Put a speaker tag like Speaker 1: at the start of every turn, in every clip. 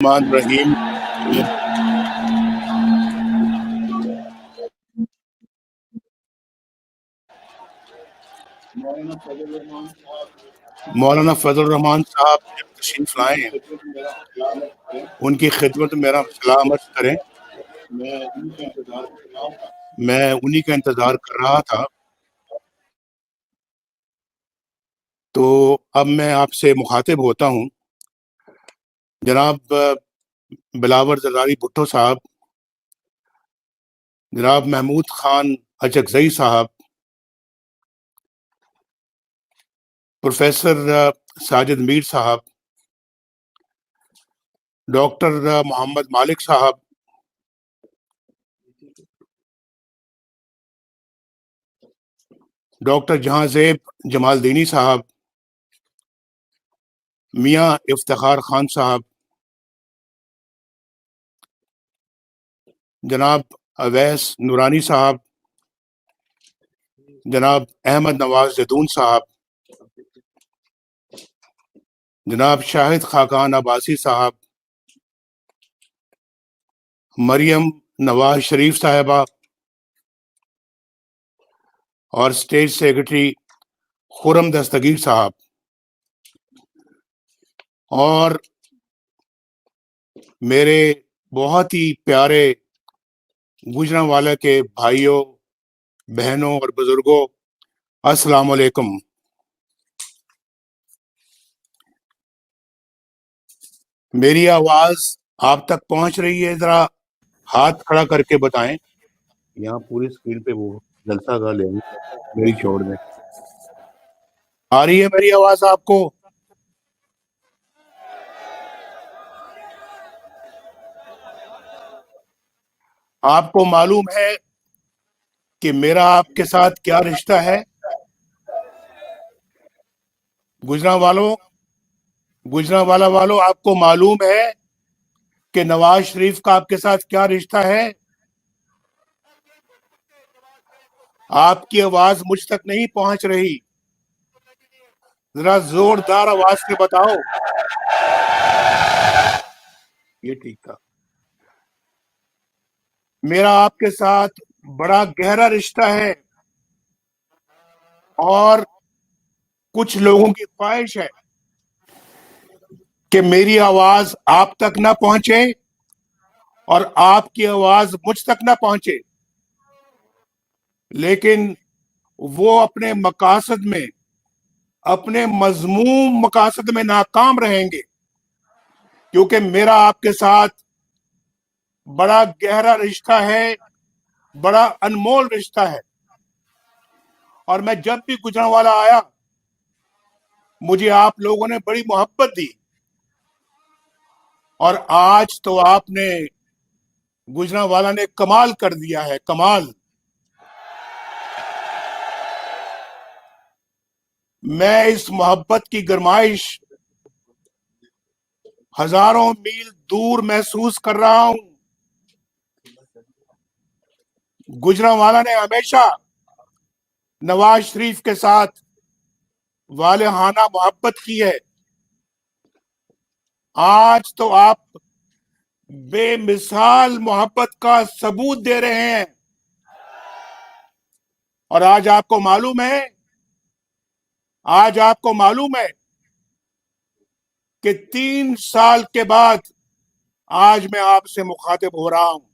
Speaker 1: الرحمن الرحیم۔ مولانا فضل الرحمان صاحب جب تشریف لائیں ان کی خدمت میں میرا سلام عرض کریں۔ میں انہی کا انتظار کر رہا تھا، تو اب میں آپ سے مخاطب ہوتا ہوں۔ جناب بلاور زرداری بھٹو صاحب، جناب محمود خان اچکزئی صاحب، پروفیسر ساجد میر صاحب، ڈاکٹر محمد مالک صاحب، ڈاکٹر جہاں زیب جمال دینی صاحب، میاں افتخار خان صاحب، جناب اویس نورانی صاحب، جناب احمد نواز زیدون صاحب، جناب شاہد خاقان عباسی صاحب، مریم نواز شریف صاحبہ، اور اسٹیٹ سیکرٹری خرم دستگیر صاحب، اور میرے بہت ہی پیارے گوجرانوالہ کے بھائیوں، بہنوں اور بزرگوں، السلام علیکم۔ میری آواز آپ تک پہنچ رہی ہے؟ ذرا ہاتھ کھڑا کر کے بتائیں۔ یہاں پوری اسکرین پہ وہ جلسہ گاہ لیں، میری چھوڑ دیں۔ آ رہی ہے میری آواز آپ کو؟ آپ کو معلوم ہے کہ میرا آپ کے ساتھ کیا رشتہ ہے؟ گوجرانوالہ والوں، آپ کو معلوم ہے کہ نواز شریف کا آپ کے ساتھ کیا رشتہ ہے؟ آپ کی آواز مجھ تک نہیں پہنچ رہی، ذرا زوردار آواز سے بتاؤ۔ یہ ٹھیک تھا۔ میرا آپ کے ساتھ بڑا گہرا رشتہ ہے، اور کچھ لوگوں کی خواہش ہے کہ میری آواز آپ تک نہ پہنچے اور آپ کی آواز مجھ تک نہ پہنچے، لیکن وہ اپنے مقاصد میں، اپنے مذموم مقاصد میں ناکام رہیں گے، کیونکہ میرا آپ کے ساتھ بڑا گہرا رشتہ ہے، بڑا انمول رشتہ ہے۔ اور میں جب بھی گوجرانوالہ آیا، مجھے آپ لوگوں نے بڑی محبت دی، اور آج تو آپ نے، گوجرانوالہ نے کمال کر دیا ہے، کمال۔ میں اس محبت کی گرمائش ہزاروں میل دور محسوس کر رہا ہوں۔ گوجرانوالہ نے ہمیشہ نواز شریف کے ساتھ والہانہ محبت کی ہے۔ آج تو آپ بے مثال محبت کا ثبوت دے رہے ہیں، اور آج آپ کو معلوم ہے کہ 3 سال کے بعد آج میں آپ سے مخاطب ہو رہا ہوں۔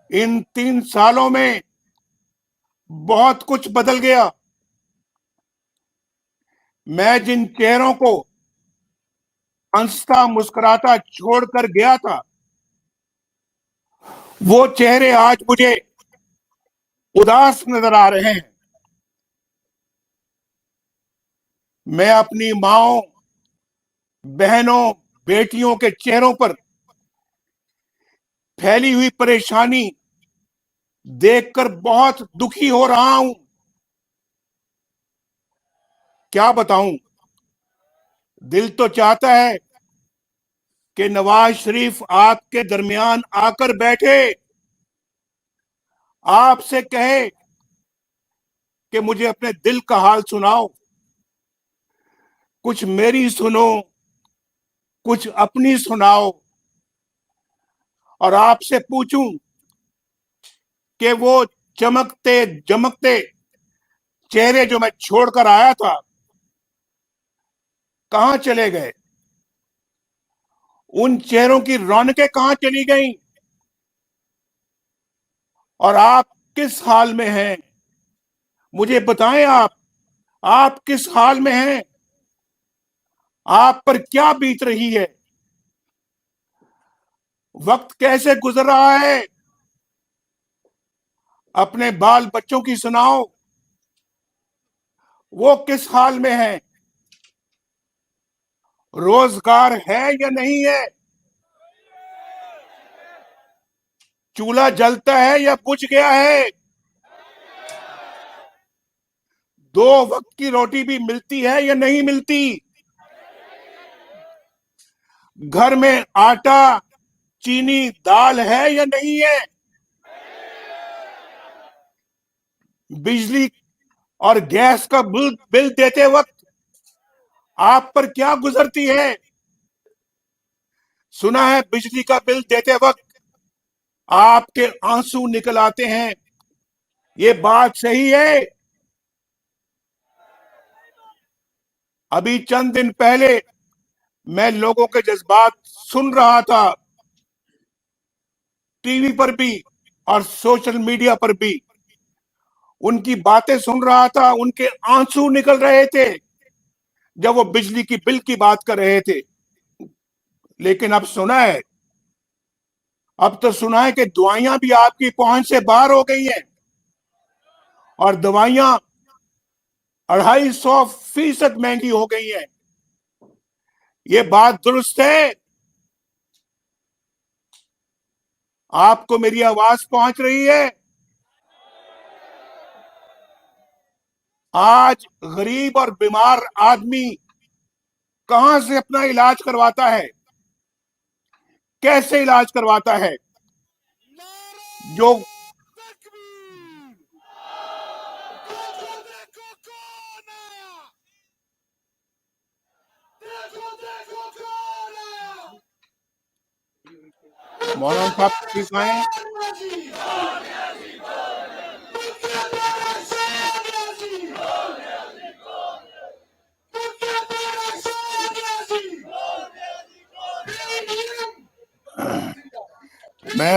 Speaker 1: ان 3 سالوں میں بہت کچھ بدل گیا۔ میں جن چہروں کو ہنستا مسکراتا چھوڑ کر گیا تھا، وہ چہرے آج مجھے اداس نظر آ رہے ہیں۔ میں اپنی ماؤں، بہنوں، بیٹیوں کے چہروں پر پھیلی ہوئی پریشانی دیکھ کر بہت دکھی ہو رہا ہوں۔ کیا بتاؤں، دل تو چاہتا ہے کہ نواز شریف آپ کے درمیان آ کر بیٹھے، آپ سے کہے کہ مجھے اپنے دل کا حال سناؤ، کچھ میری سنو، कुछ अपनी सुनाओ और आपसे पूछूं कि वो चमकते जमकते चेहरे जो मैं छोड़कर आया था कहां चले गए, उन चेहरों की रौनकें कहां चली गईं, और आप किस हाल में हैं, मुझे बताएं। आप किस हाल में हैं, आप पर क्या बीत रही है, वक्त कैसे गुजर रहा है, अपने बाल बच्चों की सुनाओ, वो किस हाल में है, रोजगार है या नहीं है, चूल्हा जलता है या बुझ गया है, दो वक्त की रोटी भी मिलती है या नहीं मिलती, घर में आटा चीनी दाल है या नहीं है, बिजली और गैस का बिल देते वक्त आप पर क्या गुजरती है। सुना है बिजली का बिल देते वक्त आपके आंसू निकल आते हैं, ये बात सही है। अभी चंद दिन पहले मैं लोगों के जज्बात सुन रहा था, टीवी पर भी और सोशल मीडिया पर भी उनकी बातें सुन रहा था, उनके आंसू निकल रहे थे जब वो बिजली की बिल की बात कर रहे थे। लेकिन अब तो सुना है कि दवाइयां भी आपकी पहुंच से बाहर हो गई हैं, और दवाइयां 250% महंगी हो गई हैं। ये बात दुरुस्त है, आपको मेरी आवाज पहुंच रही है। आज गरीब और बीमार आदमी कहां से अपना इलाज करवाता है, कैसे इलाज करवाता है, जो मौलाना साहब ठीक आए। मैं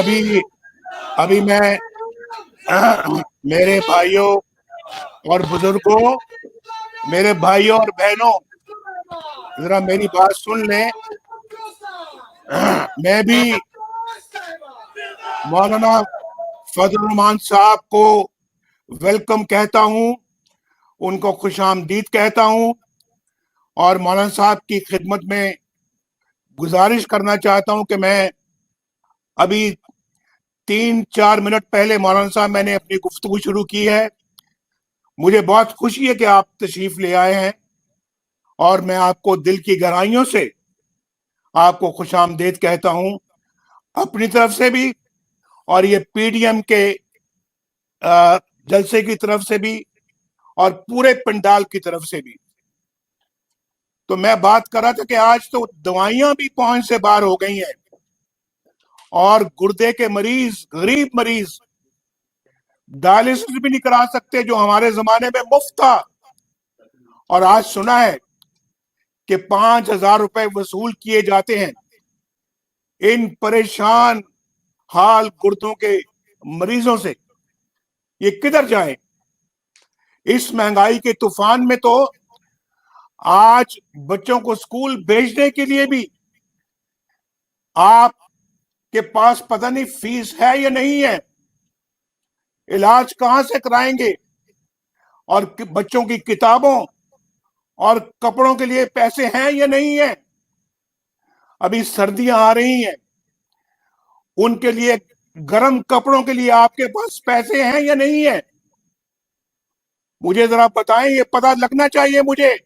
Speaker 1: अभी मैं मेरे भाइयों और बुजुर्गों, मेरे भाइयों और बहनों, जरा मेरी बात सुन लें। मैं भी मौलाना फजल रहमान साहब को वेलकम कहता हूं, उनको खुशामदीद कहता हूं, और मौलाना साहब की खिदमत में गुजारिश करना चाहता हूं कि मैं अभी 3-4 मिनट पहले मौलाना साहब मैंने अपनी गुफ्तगू शुरू की है। मुझे बहुत खुशी है कि आप तशरीफ ले आए हैं, और मैं आपको दिल की गहराइयों से आपको खुशामदीद कहता हूं, अपनी तरफ से भी और ये पीडीएम के जलसे की तरफ से भी और पूरे पंडाल की तरफ से भी। तो मैं बात कर रहा था कि आज तो दवाइयां भी पहुंच से बाहर हो गई हैं, और गुर्दे के मरीज, गरीब मरीज डायलिसिस भी नहीं करा सकते, जो हमारे जमाने में मुफ्त था। और आज सुना है कि 5,000 रुपए वसूल किए जाते हैं इन परेशान हाल गुर्दों के मरीजों से। ये किधर जाए इस महंगाई के तूफान में। तो आज बच्चों को स्कूल भेजने के लिए भी आपके पास पता नहीं फीस है या नहीं है, इलाज कहां से कराएंगे, और बच्चों की किताबों और कपड़ों के लिए पैसे हैं या नहीं है। अभी सर्दियां आ रही हैं, उनके लिए गर्म कपड़ों के लिए आपके पास पैसे हैं या नहीं है, मुझे जरा बताएं, ये पता लगना चाहिए मुझे।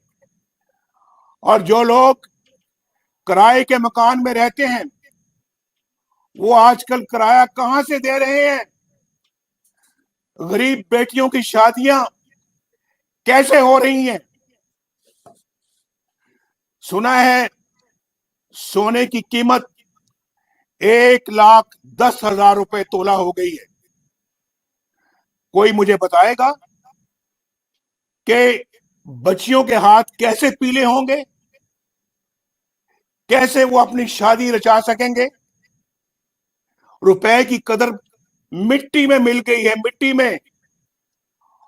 Speaker 1: और जो लोग किराए के मकान में रहते हैं, वो आजकल किराया कहां से दे रहे हैं, गरीब बेटियों की शादियां कैसे हो रही हैं। सुना है सोने की कीमत 1,10,000 रुपए तोला हो गई है। कोई मुझे बताएगा कि बच्चियों के हाथ कैसे पीले होंगे, कैसे वो अपनी शादी रचा सकेंगे? रुपए की कदर मिट्टी में मिल गई है, मिट्टी में।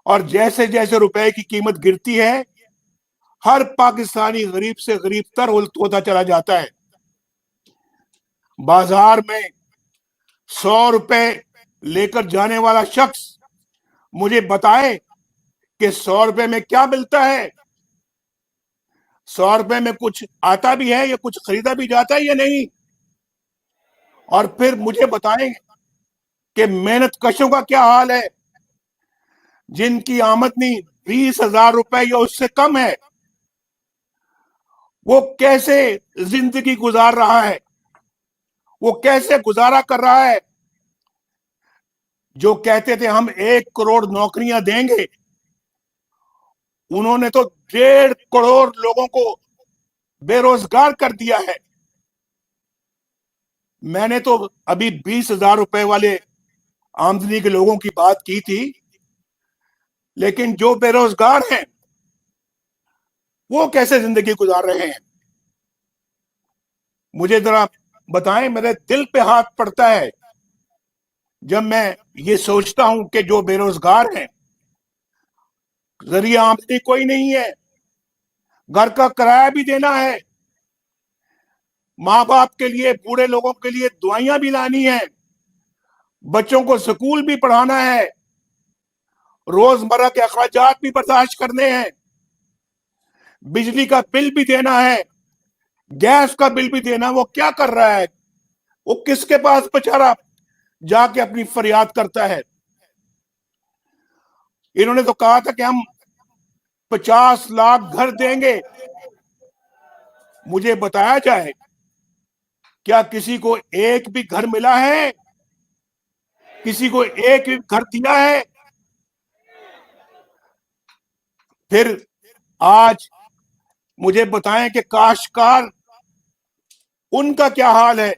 Speaker 1: और जैसे जैसे रुपए की कीमत गिरती है, हर पाकिस्तानी गरीब से गरीब तर होता चला जाता है। बाजार में 100 रुपए लेकर जाने वाला शख्स मुझे बताए कि 100 रुपए में क्या मिलता है, 100 रुपए में कुछ आता भी है या कुछ खरीदा भी जाता है या नहीं। और फिर मुझे बताएं कि मेहनत कशों का क्या हाल है, जिनकी आमदनी 20,000 रुपए या उससे कम है, वो कैसे जिंदगी गुजार रहा है, वो कैसे गुजारा कर रहा है। जो कहते थे हम 1 करोड़ नौकरियां देंगे, उन्होंने तो 1.5 करोड़ लोगों को बेरोजगार कर दिया है। मैंने तो अभी 20,000 रुपए वाले आमदनी के लोगों की बात की थी, लेकिन जो बेरोजगार हैं वो कैसे जिंदगी गुजार रहे हैं, मुझे जरा बताएं। मेरे दिल पे हाथ पड़ता है जब मैं ये सोचता हूं कि जो बेरोजगार हैं, जरिया आमदनी कोई नहीं है, घर का किराया भी देना है, माँ बाप के लिए, बूढ़े लोगों के लिए दवाइयां भी लानी है, बच्चों को स्कूल भी पढ़ाना है, रोजमर्रा के अखराजात भी बर्दाश्त करने हैं, बिजली का बिल भी देना है, गैस का बिल भी देना। वो क्या कर रहा है? वो किसके पास बेचारा जाके अपनी फरियाद करता है? इन्होंने तो कहा था कि हम 50 लाख घर देंगे। मुझे बताया जाए, क्या किसी को एक भी घर मिला है? किसी को एक भी घर दिया है? फिर आज मुझे बताएं कि काश्तकार, उनका क्या हाल है,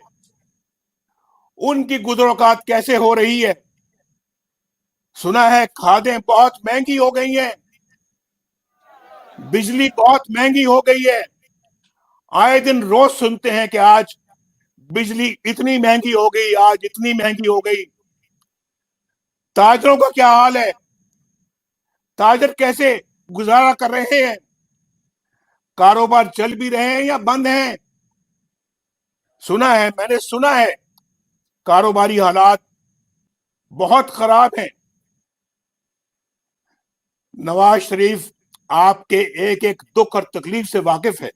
Speaker 1: उनकी गुजरोकात कैसे हो रही है? सुना है खादें बहुत महंगी हो गई हैं, बिजली बहुत महंगी हो गई है। आए दिन रोज सुनते हैं कि आज बिजली इतनी महंगी हो गई, आज इतनी महंगी हो गई। ताजरों का क्या हाल है? ताजर कैसे गुजारा कर रहे हैं? कारोबार चल भी रहे हैं या बंद हैं? सुना है, मैंने सुना है, कारोबारी हालात बहुत खराब हैं। नवाज शरीफ आपके एक एक दुख और तकलीफ से वाकिफ है,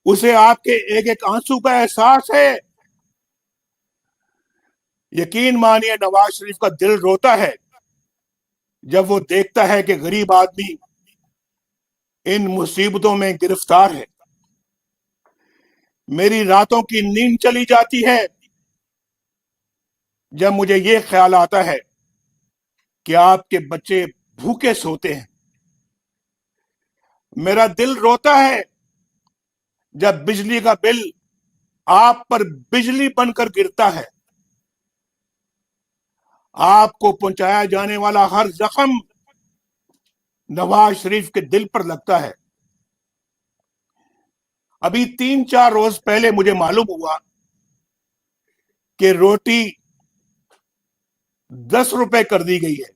Speaker 1: उसे आपके एक एक आंसू का एहसास है। यकीन मानिए, नवाज शरीफ का दिल रोता है जब वो देखता है कि गरीब आदमी इन मुसीबतों में गिरफ्तार है। मेरी रातों की नींद चली जाती है जब मुझे ये ख्याल आता है कि आपके बच्चे भूखे सोते हैं। मेरा दिल रोता है जब बिजली का बिल आप पर बिजली बनकर गिरता है। आपको पहुंचाया जाने वाला हर जख्म नवाज शरीफ के दिल पर लगता है। अभी 3-4 रोज पहले मुझे मालूम हुआ कि रोटी 10 रुपए कर दी गई है।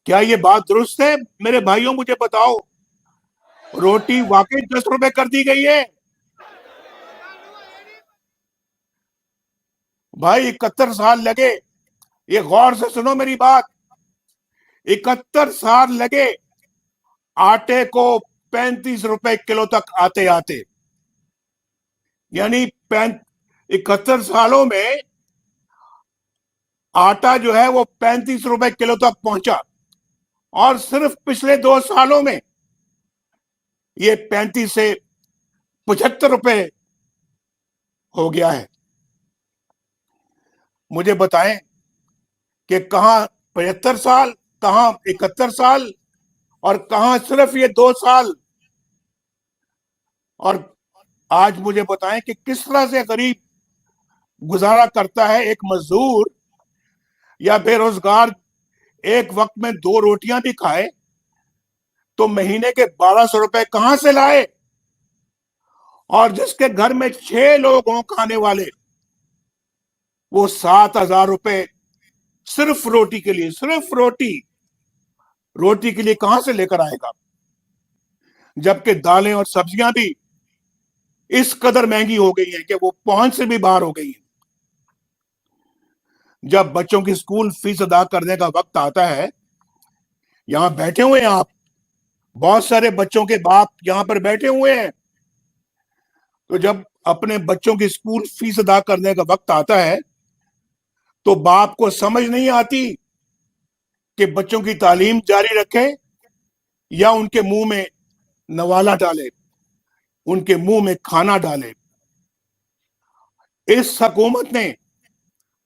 Speaker 1: क्या ये बात दुरुस्त है? मेरे भाइयों, मुझे बताओ, रोटी वाकई 10 रुपए कर दी गई है? भाई 71 साल लगे, ये गौर से सुनो मेरी बात, 71 साल लगे आटे को 35 रुपए किलो तक आते आते। यानी 71 सालों में आटा जो है वो 35 रुपए किलो तक पहुंचा, और सिर्फ पिछले 2 सालों में ये 35 से 75 रुपए हो गया है। मुझे बताएं कि कहां 75 साल, कहां 71 साल, और कहां सिर्फ ये 2 साल। और آج مجھے بتائیں کہ کس طرح سے غریب گزارا کرتا ہے. ایک مزدور یا بے روزگار ایک وقت میں 2 روٹیاں بھی کھائے تو مہینے کے 1200 روپے کہاں سے لائے؟ اور جس کے گھر میں 6 لوگ ہوں کھانے والے, وہ 7000 روپے صرف روٹی کے لیے, صرف روٹی کے لیے کہاں سے لے کر آئے گا؟ جبکہ دالیں اور سبزیاں بھی اس قدر مہنگی ہو گئی ہیں کہ وہ پہنچ سے بھی باہر ہو گئی ہیں. جب بچوں کی اسکول فیس ادا کرنے کا وقت آتا ہے, یہاں بیٹھے ہوئے ہیں آپ, بہت سارے بچوں کے باپ یہاں پر بیٹھے ہوئے ہیں, تو جب اپنے بچوں کی اسکول فیس ادا کرنے کا وقت آتا ہے تو باپ کو سمجھ نہیں آتی کہ بچوں کی تعلیم جاری رکھے یا ان کے منہ میں نوالا ڈالے, ان کے منہ میں کھانا ڈالے. اس حکومت نے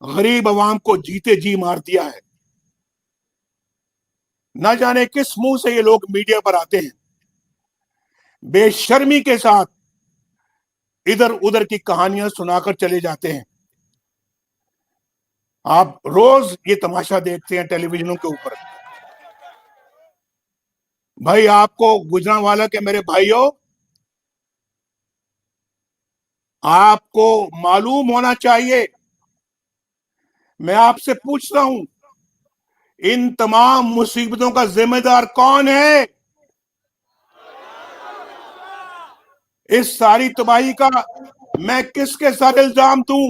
Speaker 1: غریب عوام کو جیتے جی مار دیا ہے. نہ جانے کس منہ سے یہ لوگ میڈیا پر آتے ہیں, بے شرمی کے ساتھ ادھر ادھر کی کہانیاں سنا کر چلے جاتے ہیں. آپ روز یہ تماشا دیکھتے ہیں ٹیلی ویژنوں کے اوپر. بھائی آپ کو گجرانوالہ کے میرے بھائیوں, آپ کو معلوم ہونا چاہیے, میں آپ سے پوچھ رہا ہوں, ان تمام مصیبتوں کا ذمہ دار کون ہے؟ اس ساری تباہی کا میں کس کے ساتھ الزام دوں؟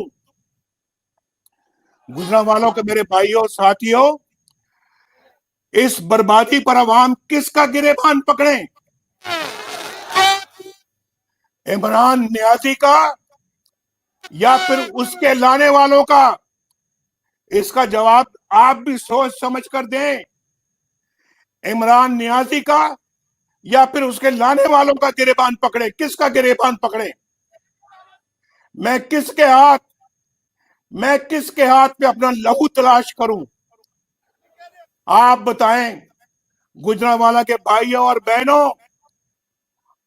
Speaker 1: گجرانوالوں کے میرے بھائیوں ساتھیوں, اس بربادی پر عوام کس کا گریبان پکڑیں؟ عمران نیازی کا یا پھر اس کے لانے والوں کا؟ اس کا جواب آپ بھی سوچ سمجھ کر دیں. عمران نیازی کا یا پھر اس کے لانے والوں کا گریبان پکڑے؟ کس کا گریبان پکڑے؟ میں کس کے ہاتھ پہ اپنا لہو تلاش کروں؟ آپ بتائیں گجرانوالہ کے بھائیوں اور بہنوں,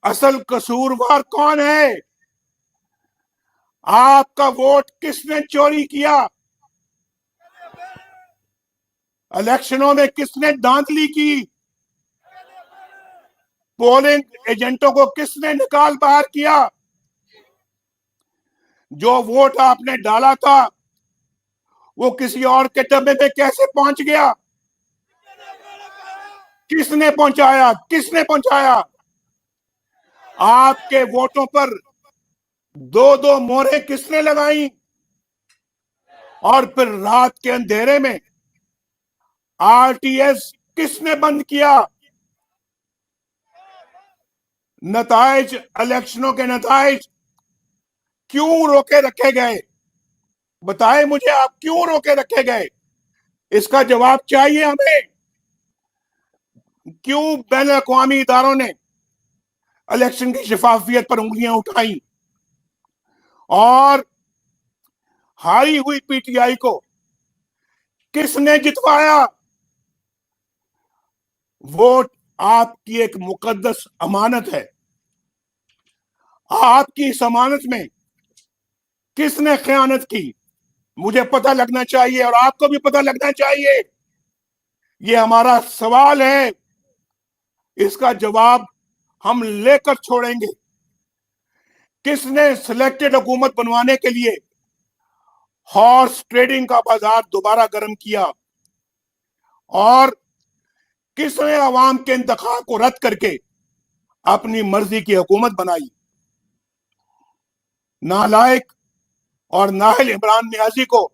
Speaker 1: اصل قصوروار کون ہے؟ آپ کا ووٹ کس نے چوری کیا؟ الیکشنوں میں کس نے دھاندلی کی؟ پولنگ ایجنٹوں کو کس نے نکال باہر کیا؟ جو ووٹ آپ نے ڈالا تھا وہ کسی اور کے ڈبے میں کیسے پہنچ گیا؟ کس نے پہنچایا؟ کس نے پہنچایا؟ آپ کے ووٹوں پر 2 مہریں کس نے لگائیں؟ اور پھر رات کے اندھیرے میں آر ٹی ایس کس نے بند کیا؟ نتائج, الیکشنوں کے نتائج کیوں روکے رکھے گئے؟ بتائیں مجھے, آپ کیوں روکے رکھے گئے؟ اس کا جواب چاہیے ہمیں. کیوں بین الاقوامی اداروں نے الیکشن کی شفافیت پر انگلیاں اٹھائیں اور ہاری ہوئی پی ٹی آئی کو کس نے جتوایا؟ ووٹ آپ کی ایک مقدس امانت ہے. آپ کی اس امانت میں کس نے خیانت کی؟ مجھے پتہ لگنا چاہیے اور آپ کو بھی پتہ لگنا چاہیے. یہ ہمارا سوال ہے, اس کا جواب ہم لے کر چھوڑیں گے. کس نے سلیکٹڈ حکومت بنوانے کے لیے ہارس ٹریڈنگ کا بازار دوبارہ گرم کیا؟ اور کس نے عوام کے انتخاب کو رد کر کے اپنی مرضی کی حکومت بنائی؟ نالائق اور نااہل عمران نیازی کو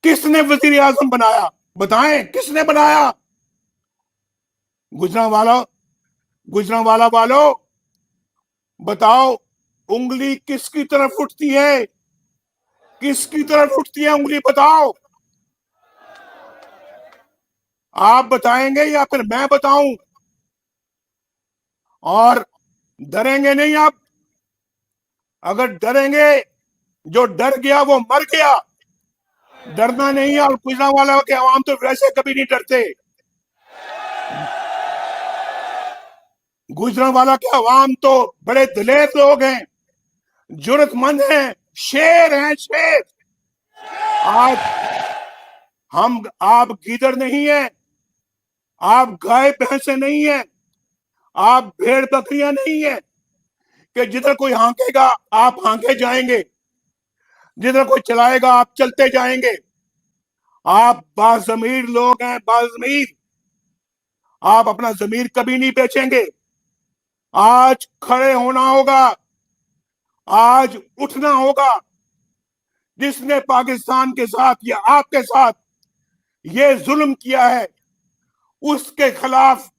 Speaker 1: کس نے وزیر اعظم بنایا؟ بتائیں کس نے بنایا؟ گجرانوالہ والوں بتاؤ, انگلی کس کی طرف اٹھتی ہے؟ کس کی طرف اٹھتی ہے انگلی؟ بتاؤ. آپ بتائیں گے یا پھر میں بتاؤں؟ اور ڈریں گے نہیں آپ. اگر ڈریں گے, جو ڈر گیا وہ مر گیا. ڈرنا نہیں ہے. اور گجرانوالہ کے عوام تو ویسے کبھی نہیں ڈرتے. گجرانوالہ کے عوام تو بڑے دلیر لوگ ہیں. जरूरतमंद हैं, शेर हैं, शेर। आज हम, आप गीदड़ नहीं है, आप गाय भैंसे नहीं है, आप भेड़ बकरियां नहीं है कि जिधर कोई हांकेगा आप हांके जाएंगे, जिधर कोई चलाएगा आप चलते जाएंगे। आप बाज़मीर लोग हैं, बाज़मीर। आप अपना जमीर कभी नहीं बेचेंगे। आज खड़े होना होगा, आज उठना होगा। जिसने पाकिस्तान के साथ या आपके साथ ये जुल्म किया है, उसके खिलाफ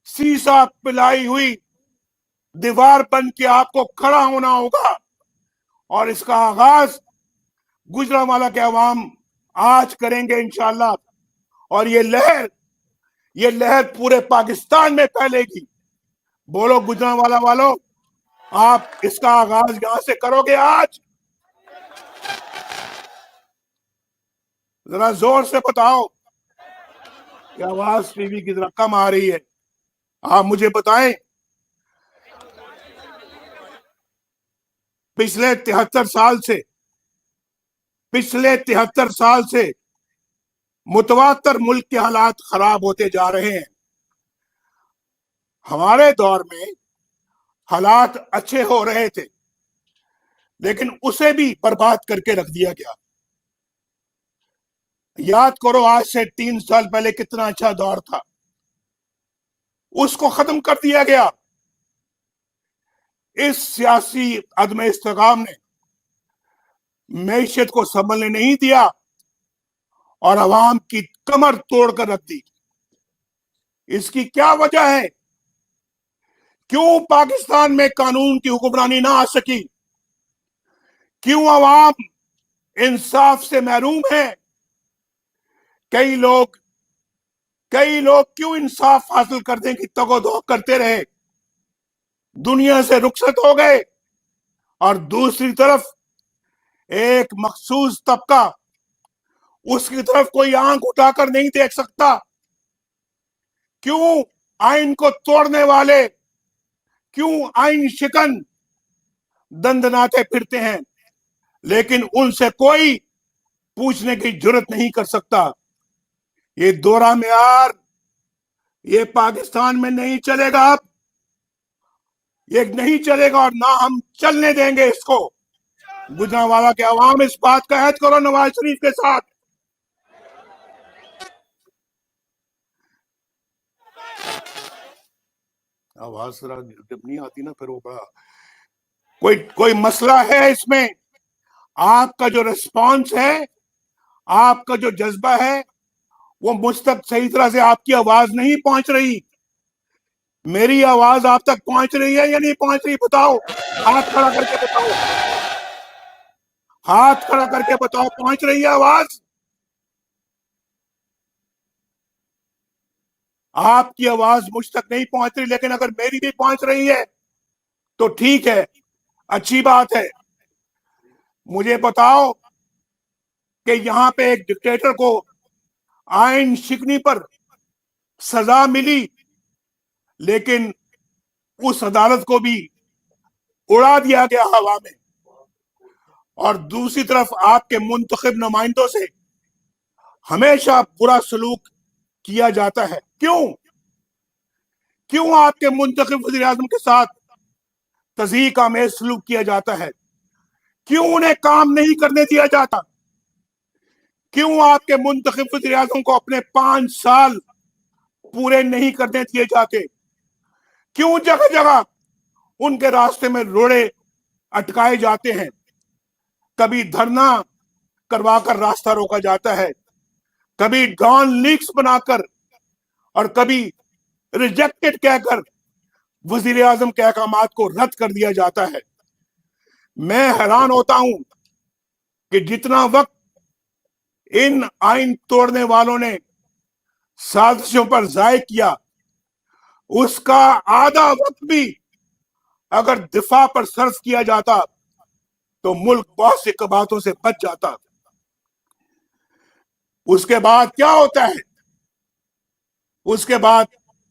Speaker 1: सीसा पिलाई हुई दीवार बन के आपको खड़ा होना होगा। और इसका आगाज गुजरांवाला के अवाम आज करेंगे इंशाल्लाह। और ये लहर पूरे पाकिस्तान में फैलेगी। बोलो गुजरांवाला वालों, आप इसका आगाज यहां से करोगे आज? जरा जोर से बताओ कि आवाज टीवी की जरा कम आ रही है। आप मुझे बताएं, पिछले 73 साल से मुतवातर मुल्क के हालात खराब होते जा रहे हैं। हमारे दौर में हालात अच्छे हो रहे थे, लेकिन उसे भी बर्बाद करके रख दिया गया। याद करो, आज से 3 साल पहले कितना अच्छा दौर था, उसको खत्म कर दिया गया। इस सियासी अदम इस्तेकाम ने मैशियत को संभलने नहीं दिया और अवाम की कमर तोड़कर रख दी। इसकी क्या वजह है? क्यों पाकिस्तान में कानून की हुक्मरानी ना आ सकी? क्यों अवाम इंसाफ से महरूम है? कई लोग क्यों इंसाफ हासिल करने की तगोदो करते रहे, दुनिया से रुखसत हो गए। और दूसरी तरफ एक मखसूस तबका, उसकी तरफ कोई आंख उठाकर नहीं देख सकता। क्यों आइन को तोड़ने वाले, क्यों आइन शिकन दंदनाते फिरते हैं, लेकिन उनसे कोई पूछने की जरूरत नहीं कर सकता। ये दोहरा मेयार ये पाकिस्तान में नहीं चलेगा। अब ये नहीं चलेगा और ना हम चलने देंगे इसको। गुजरांवाला के अवाम, इस बात का अहद करो नवाज शरीफ के साथ। आवाज जरा जब नहीं आती ना, फिर वो बड़ा कोई मसला है इसमें। आपका जो रिस्पॉन्स है, आपका जो जज्बा है, वो मुझ तक सही तरह से आपकी आवाज नहीं पहुंच रही। मेरी आवाज आप तक पहुंच रही है या नहीं पहुंच रही? बताओ, हाथ खड़ा करके बताओ, हाथ खड़ा करके बताओ, पहुंच रही है आवाज? आपकी आवाज मुझ तक नहीं पहुंच रही, लेकिन अगर मेरी भी पहुंच रही है तो ठीक है, अच्छी बात है। मुझे बताओ कि यहां पे एक डिक्टेटर को आइन शिकनी पर सजा मिली, लेकिन उस अदालत को भी उड़ा दिया गया हवा में। और दूसरी तरफ आपके मुंतखब नुमाइंदों से हमेशा बुरा सलूक किया जाता है। क्यों आपके मुंतखब वज़ीर आज़म के साथ तज़ीक आमेज़ सलूक किया जाता है? क्यों उन्हें काम नहीं करने दिया जाता? क्यों आपके मुंतखब वज़ीर आज़म को अपने 5 साल पूरे नहीं करने दिए जाते? क्यों जगह जगह उनके रास्ते में रोड़े अटकाए जाते हैं? कभी धरना करवाकर रास्ता रोका जाता है, कभी डॉन लीक्स बनाकर, और कभी रिजेक्टेड कहकर वजीर आजम के अहकामात को रद्द कर दिया जाता है। मैं हैरान होता हूं कि जितना वक्त इन आइन तोड़ने वालों ने साजिशों पर जाय किया, उसका आधा वक्त भी अगर दिफा पर सर्फ किया जाता तो मुल्क बहुत सी कबातों से बच जाता। उसके बाद क्या होता है? उसके बाद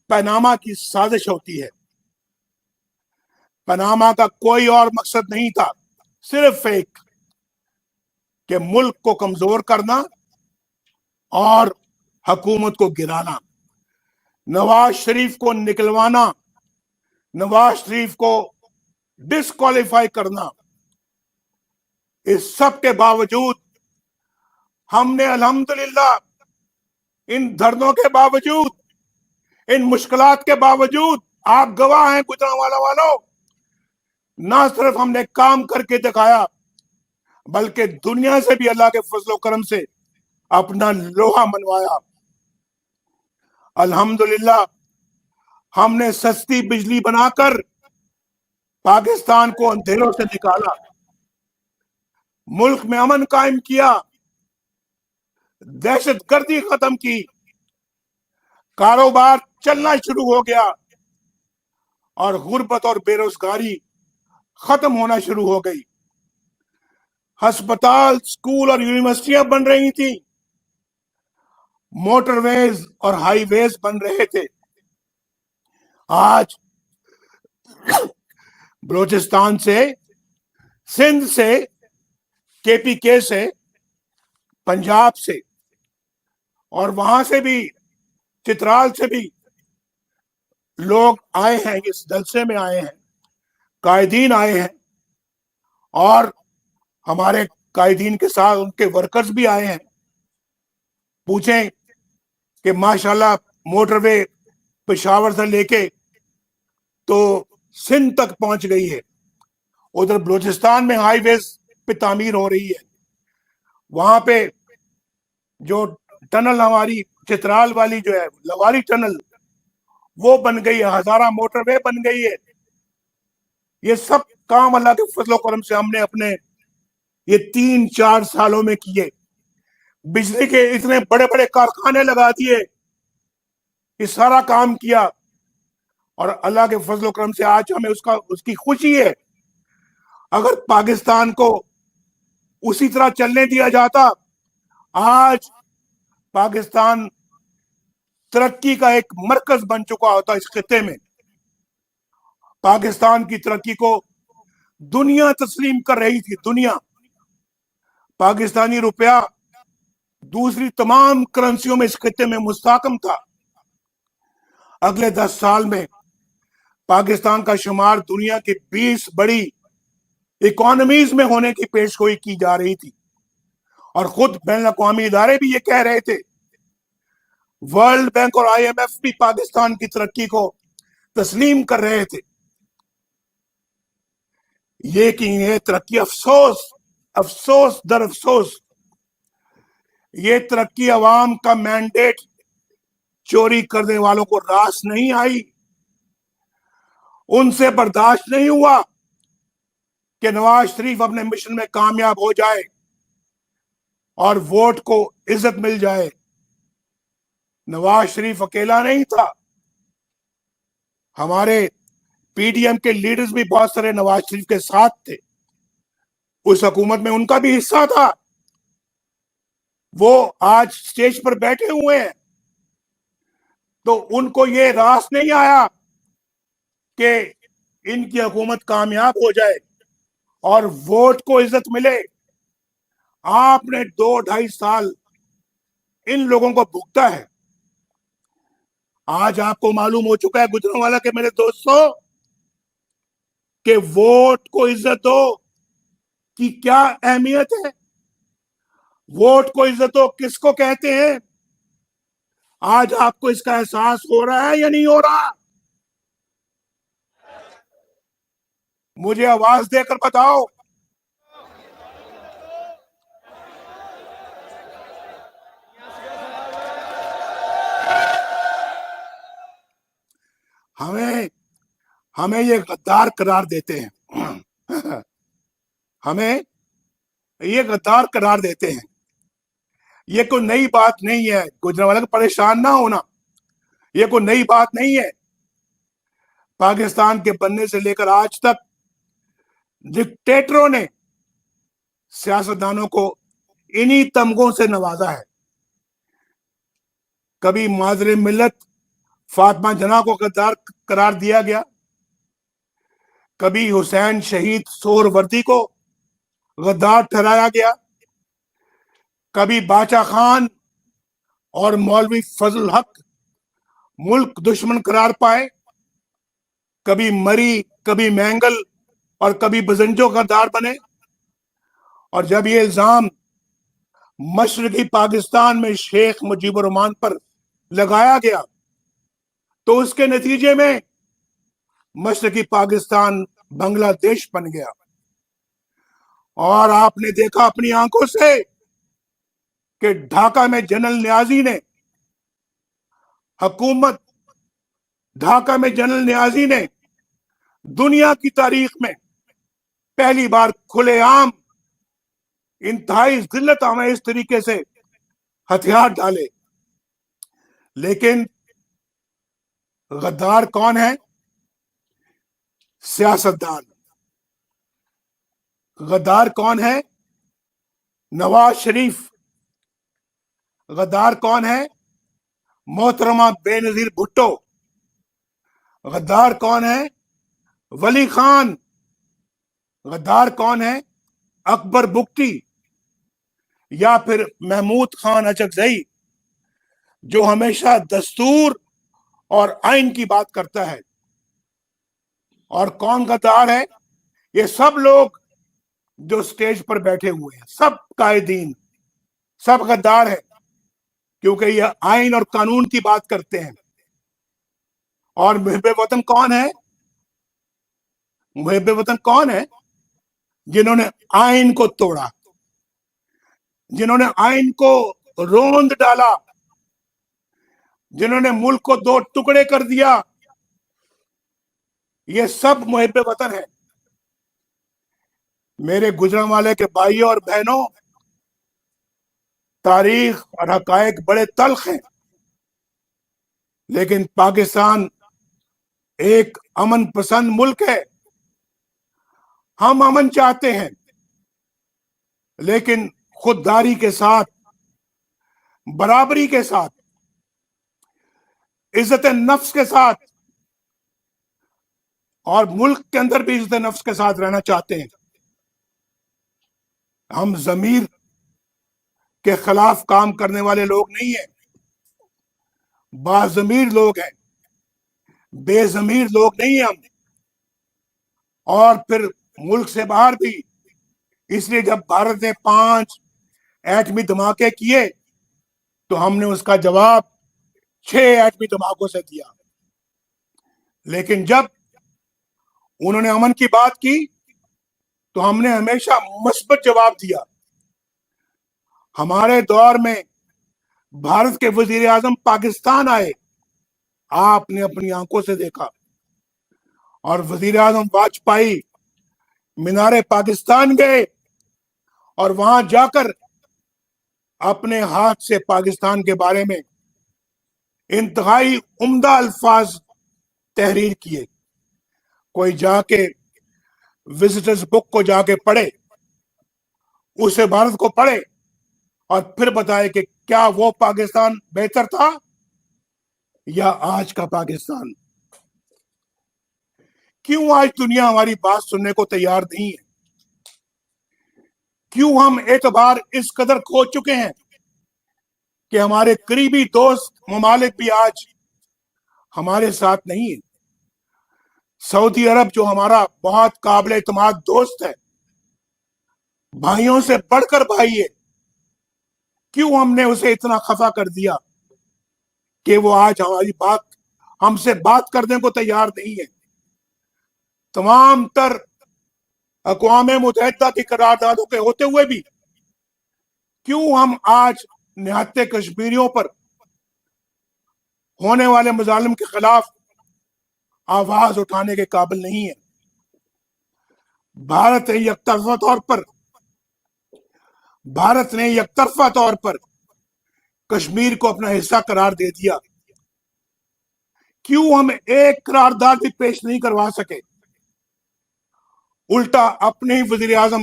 Speaker 1: पनामा की साजिश होती है। पनामा का कोई और मकसद नहीं था, صرف ایک کہ ملک کو کمزور کرنا اور حکومت کو گرانا، نواز شریف کو نکلوانا، نواز شریف کو ڈسکوالیفائی کرنا۔ اس سب کے باوجود ہم نے الحمدللہ ان دھرنوں کے باوجود، ان مشکلات کے باوجود، آپ گواہ ہیں گجرانوالہ والوں، نہ صرف ہم نے کام کر کے دکھایا بلکہ دنیا سے بھی اللہ کے فضل و کرم سے اپنا لوہا منوایا۔ الحمدللہ ہم نے سستی بجلی بنا کر پاکستان کو اندھیروں سے نکالا، ملک میں امن قائم کیا، دہشت گردی ختم کی، کاروبار چلنا شروع ہو گیا اور غربت اور بے روزگاری ختم ہونا شروع ہو گئی۔ ہسپتال، اسکول اور یونیورسٹیاں بن رہی تھیں، موٹر ویز اور ہائی ویز بن رہے تھے۔ آج بلوچستان سے، سندھ سے، کے پی کے سے، پنجاب سے اور وہاں سے بھی، چترال سے بھی لوگ آئے ہیں، اس جلسے میں آئے ہیں، قائدین آئے ہیں، اور ہمارے قائدین کے ساتھ ان کے ورکرز بھی آئے ہیں۔ پوچھیں کہ ماشاءاللہ موٹر وے پشاور سے لے کے تو سندھ تک پہنچ گئی ہے، ادھر بلوچستان میں ہائی ویز پہ تعمیر ہو رہی ہے، وہاں پہ جو ٹنل ہماری چترال والی جو ہے لواری ٹنل وہ بن گئی ہے، ہزارہ موٹر وے بن گئی ہے۔ یہ سب کام اللہ کے فضل و کرم سے ہم نے اپنے یہ 3-4 سالوں میں کیے۔ بجلی کے اتنے بڑے بڑے کارخانے لگا دیے، یہ سارا کام کیا، اور اللہ کے فضل و کرم سے آج ہمیں اس کی خوشی ہے۔ اگر پاکستان کو اسی طرح چلنے دیا جاتا، آج پاکستان ترقی کا ایک مرکز بن چکا ہوتا اس خطے میں۔ پاکستان کی ترقی کو دنیا تسلیم کر رہی تھی، دنیا۔ پاکستانی روپیہ دوسری تمام کرنسیوں میں اس خطے میں مستحکم تھا۔ اگلے 10 سال میں پاکستان کا شمار دنیا کی 20 بڑی اکانومیز میں ہونے کی پیشگوئی کی جا رہی تھی، اور خود بین الاقوامی ادارے بھی یہ کہہ رہے تھے، ورلڈ بینک اور آئی ایم ایف بھی پاکستان کی ترقی کو تسلیم کر رہے تھے۔ یہ کہ یہ ترقی افسوس در افسوس، یہ ترقی عوام کا مینڈیٹ چوری کرنے والوں کو راس نہیں آئی، ان سے برداشت نہیں ہوا کہ نواز شریف اپنے مشن میں کامیاب ہو جائے اور ووٹ کو عزت مل جائے۔ نواز شریف اکیلا نہیں تھا، ہمارے پی ڈی ایم کے لیڈرز بھی بہت سارے نواز شریف کے ساتھ تھے، اس حکومت میں ان کا بھی حصہ تھا، وہ آج سٹیج پر بیٹھے ہوئے ہیں۔ تو ان کو یہ راس نہیں آیا کہ ان کی حکومت کامیاب ہو جائے اور ووٹ کو عزت ملے۔ آپ نے 2-2.5 سال ان لوگوں کو بھگتا ہے۔ آج آپ کو معلوم ہو چکا ہے گجرانوالہ کے میرے دوستوں کہ ووٹ کو عزت دو کی کیا اہمیت ہے، ووٹ کو عزت دو کس کو کہتے ہیں۔ آج آپ کو اس کا احساس ہو رہا ہے یا نہیں ہو رہا؟ مجھے آواز دے کر بتاؤ۔ ہمیں یہ غدار قرار دیتے ہیں، ہمیں یہ غدار قرار دیتے ہیں۔ یہ کوئی نئی بات نہیں ہے، گجرانوالہ کو پریشان نہ ہونا، یہ کوئی نئی بات نہیں ہے۔ پاکستان کے بننے سے لے کر آج تک ڈکٹیٹروں نے سیاستدانوں کو انہی تمغوں سے نوازا ہے۔ کبھی مادر ملت فاطمہ جناح کو غدار قرار دیا گیا، کبھی حسین شہید سہروردی کو غدار ٹھہرایا گیا. کبھی باچا خان اور مولوی فضل الحق ملک دشمن قرار پائے, کبھی مری, کبھی مینگل اور کبھی بزنجو غدار بنے. اور جب یہ الزام مشرقی پاکستان میں شیخ مجیب الرحمان پر لگایا گیا تو اس کے نتیجے میں مشرقی پاکستان بنگلہ دیش بن گیا. اور آپ نے دیکھا اپنی آنکھوں سے کہ ڈھاکہ میں جنرل نیازی نے دنیا کی تاریخ میں پہلی بار کھلے عام انتہائی ذلت آمیز طریقے سے ہتھیار ڈالے. لیکن غدار کون ہے؟ سیاستدان. غدار کون ہے؟ نواز شریف. غدار کون ہے؟ محترمہ بے نظیر بھٹو. غدار کون ہے؟ ولی خان. غدار کون ہے؟ اکبر بگٹی یا پھر محمود خان اچکزئی جو ہمیشہ دستور اور آئین کی بات کرتا ہے. اور کون غدار ہے؟ یہ سب لوگ جو سٹیج پر بیٹھے ہوئے ہیں, سب قائدین, سب غدار ہیں, کیونکہ یہ آئین اور قانون کی بات کرتے ہیں. اور محب وطن کون ہے؟ محب وطن کون ہے؟ جنہوں نے آئین کو توڑا, جنہوں نے آئین کو روند ڈالا, جنہوں نے ملک کو دو ٹکڑے کر دیا, یہ سب محب وطن ہیں. میرے گجران والے کے بھائیوں اور بہنوں, تاریخ اور حقائق بڑے تلخ ہیں, لیکن پاکستان ایک امن پسند ملک ہے. ہم امن چاہتے ہیں, لیکن خودداری کے ساتھ, برابری کے ساتھ, عزت نفس کے ساتھ, اور ملک کے اندر بھی عزت نفس کے ساتھ رہنا چاہتے ہیں. ہم ضمیر کے خلاف کام کرنے والے لوگ نہیں ہیں, باضمیر لوگ ہیں, بے ضمیر لوگ نہیں ہیں ہم. اور پھر ملک سے باہر بھی, اس لیے جب بھارت نے 5 ایٹمی دھماکے کیے تو ہم نے اس کا جواب 6 ایٹمی دھماکوں سے دیا. لیکن جب انہوں نے امن کی بات کی تو ہم نے ہمیشہ مثبت جواب دیا. ہمارے دور میں بھارت کے وزیر اعظم پاکستان آئے, آپ نے اپنی آنکھوں سے دیکھا. اور وزیر اعظم واجپئی مینار پاکستان گئے اور وہاں جا کر اپنے ہاتھ سے پاکستان کے بارے میں انتہائی عمدہ الفاظ تحریر کیے. کوئی جا کے وزٹرز بک کو جا کے پڑھے, اسے بھارت کو پڑھے اور پھر بتائے کہ کیا وہ پاکستان بہتر تھا یا آج کا پاکستان. کیوں آج دنیا ہماری بات سننے کو تیار نہیں ہے؟ کیوں ہم اعتبار اس قدر کھو چکے ہیں کہ ہمارے قریبی دوست ممالک بھی آج ہمارے ساتھ نہیں ہیں؟ سعودی عرب جو ہمارا بہت قابل اعتماد دوست ہے, بھائیوں سے بڑھ کر بھائی ہے, کیوں ہم نے اسے اتنا خفا کر دیا کہ وہ آج ہم سے بات کرنے کو تیار نہیں ہے؟ تمام تر اقوام متحدہ کی قراردادوں کے ہوتے ہوئے بھی کیوں ہم آج نہتے کشمیریوں پر ہونے والے مظالم کے خلاف آواز اٹھانے کے قابل نہیں ہے؟ بھارت نے یک طرفہ طور پر کشمیر کو اپنا حصہ قرار دے دیا. کیوں ہم ایک قرارداد بھی پیش نہیں کروا سکے؟ الٹا اپنے ہی وزیر اعظم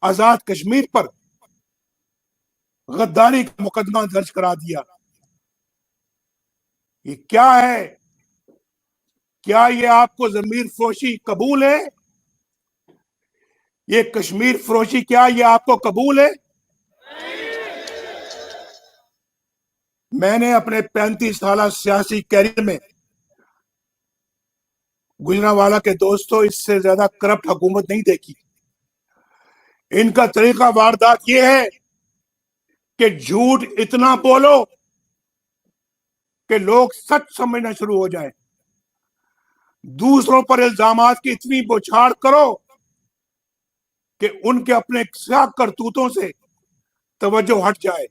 Speaker 1: آزاد کشمیر پر غداری کا مقدمہ درج کرا دیا. یہ کیا ہے؟ کیا یہ آپ کو ضمیر فروشی قبول ہے؟ یہ کشمیر فروشی کیا یہ آپ کو قبول ہے؟ میں نے اپنے 35 سالہ سیاسی کیریئر میں گجرانوالہ کے دوستوں اس سے زیادہ کرپٹ حکومت نہیں دیکھی. ان کا طریقہ واردات یہ ہے کہ جھوٹ اتنا بولو کہ لوگ سچ سمجھنا شروع ہو جائیں. دوسروں پر الزامات کی اتنی بوچھاڑ کرو کہ ان کے اپنے سیاہ کرتوتوں سے توجہ ہٹ جائے،